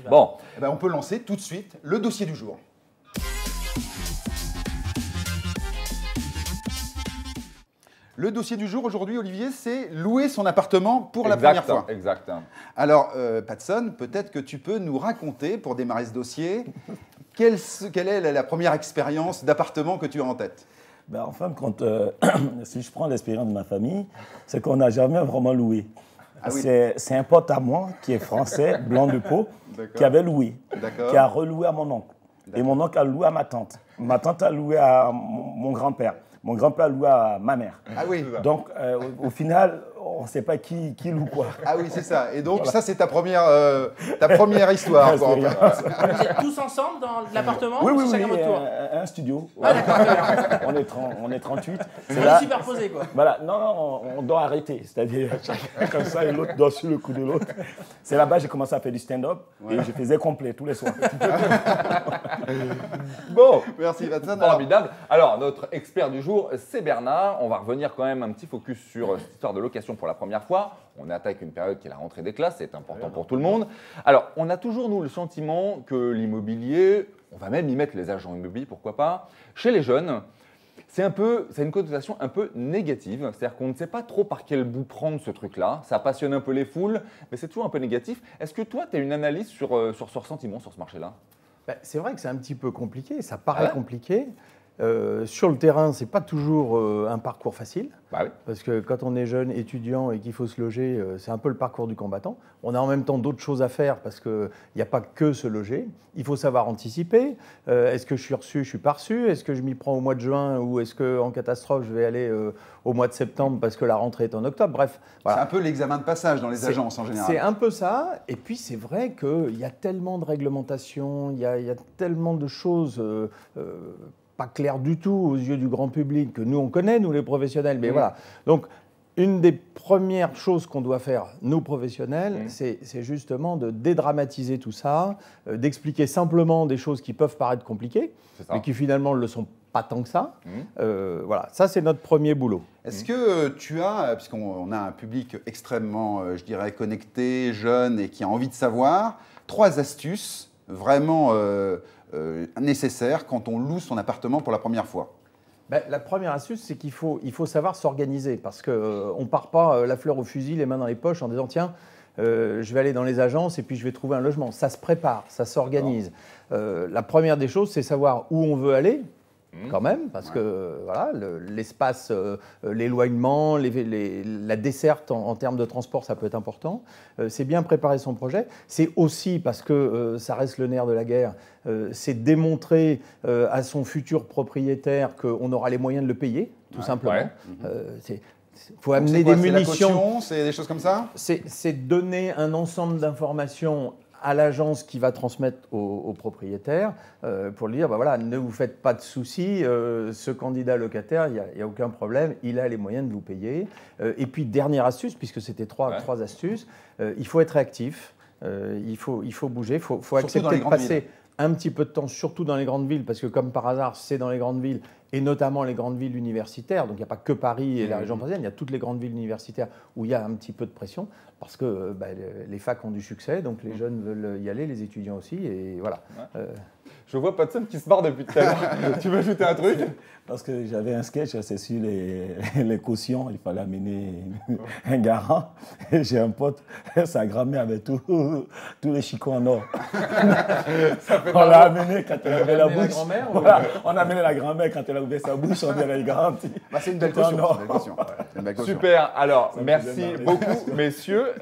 Super. Bon. Eh ben, on peut lancer tout de suite le dossier du jour. Le dossier du jour aujourd'hui, Olivier, c'est louer son appartement pour la première fois. Exact. Alors, Patson, peut-être que tu peux nous raconter, pour démarrer ce dossier, quelle est la première expérience d'appartement que tu as en tête? Ben, en fin de compte, si je prends l'expérience de ma famille, c'est qu'on n'a jamais vraiment loué. Ah oui. C'est un pote à moi qui est français, blanc de peau, qui avait loué, qui a reloué à mon oncle. Et mon oncle a loué à ma tante. Ma tante a loué à mon grand-père. Mon grand-père a loué à ma mère. Ah oui. Donc, au final, on ne sait pas qui loue quoi. Ah oui, c'est ça. Et donc, ça, c'est ta première histoire. Ouais, quoi. c'est rien. Vous êtes tous ensemble dans l'appartement Oui, ou oui, c'est chacun oui, votre tour? un studio. Ah, d'accord. On est 38. On est superposés, quoi. Voilà, non, on doit arrêter. C'est-à-dire, chacun comme ça et l'autre dort sur le cou de l'autre. C'est là-bas que j'ai commencé à faire du stand-up et je faisais complet tous les soirs. Bon. Merci, Patson. Formidable. Alors, notre expert du jour, c'est Bernard. On va revenir quand même un petit focus sur cette histoire de location pour la première fois. On attaque une période qui est la rentrée des classes, c'est important pour tout le monde. Alors, on a toujours, nous, le sentiment que l'immobilier, on va même y mettre les agents immobiliers, pourquoi pas, chez les jeunes, c'est une connotation un peu négative. C'est-à-dire qu'on ne sait pas trop par quel bout prendre ce truc-là. Ça passionne un peu les foules, mais c'est toujours un peu négatif. Est-ce que toi, tu as une analyse sur ce ressentiment, sur ce marché-là? C'est vrai que c'est un petit peu compliqué, ça paraît compliqué. Sur le terrain, ce n'est pas toujours un parcours facile, parce que quand on est jeune étudiant et qu'il faut se loger, c'est un peu le parcours du combattant. On a en même temps d'autres choses à faire, parce qu'il n'y a pas que se loger. Il faut savoir anticiper. Est-ce que je suis reçu, je ne suis pas reçu? Est-ce que je m'y prends au mois de juin, ou est-ce qu'en catastrophe, je vais aller au mois de septembre parce que la rentrée est en octobre? Bref, voilà. C'est un peu l'examen de passage dans les agences en général. C'est un peu ça. Et puis, c'est vrai qu'il y a tellement de réglementations, il y a tellement de choses pas claires du tout aux yeux du grand public, que nous, on connaît, nous, les professionnels. Mais voilà. Donc, une des premières choses qu'on doit faire, nous, professionnels, c'est justement de dédramatiser tout ça, d'expliquer simplement des choses qui peuvent paraître compliquées, mais qui finalement ne le sont pas tant que ça. Voilà, ça, c'est notre premier boulot. Est-ce que tu as, puisqu'on a un public extrêmement, je dirais, connecté, jeune et qui a envie de savoir, 3 astuces vraiment nécessaires quand on loue son appartement pour la première fois? La première astuce, c'est qu'il faut savoir s'organiser, parce qu'on ne part pas la fleur au fusil, les mains dans les poches, en disant tiens, je vais aller dans les agences et puis je vais trouver un logement. Ça se prépare, ça s'organise. La première des choses, c'est savoir où on veut aller, quand même, parce que voilà, l'espace, l'éloignement, la desserte en termes de transport, ça peut être important. C'est bien préparer son projet. C'est aussi, parce que ça reste le nerf de la guerre, c'est démontrer à son futur propriétaire qu'on aura les moyens de le payer, tout simplement. Il faut amener des munitions. C'est des choses comme ça? C'est donner un ensemble d'informations à l'agence qui va transmettre au propriétaire pour lui dire, voilà, ne vous faites pas de soucis, ce candidat locataire, il n'y a aucun problème, il a les moyens de vous payer. Et puis, dernière astuce, puisque c'était trois astuces, il faut être réactif, il faut bouger, il faut accepter de passer un petit peu de temps, surtout dans les grandes villes, parce que comme par hasard, c'est dans les grandes villes, et notamment les grandes villes universitaires, donc il n'y a pas que Paris et la région parisienne, il y a toutes les grandes villes universitaires où il y a un petit peu de pression, parce que les facs ont du succès, donc les jeunes veulent y aller, les étudiants aussi, et voilà. Je vois Patson qui se barre depuis tout à l'heure. Tu veux ajouter un truc? Parce que j'avais un sketch, c'est sur les cautions, il fallait amener un garant. Et j'ai un pote, sa grand-mère avait tous les chicots en or. On l'a amené quand elle avait la bouche. Voilà, on a amené la grand-mère quand elle a ouvert sa bouche, on dirait garantie. C'est une belle caution. Super, alors merci beaucoup messieurs.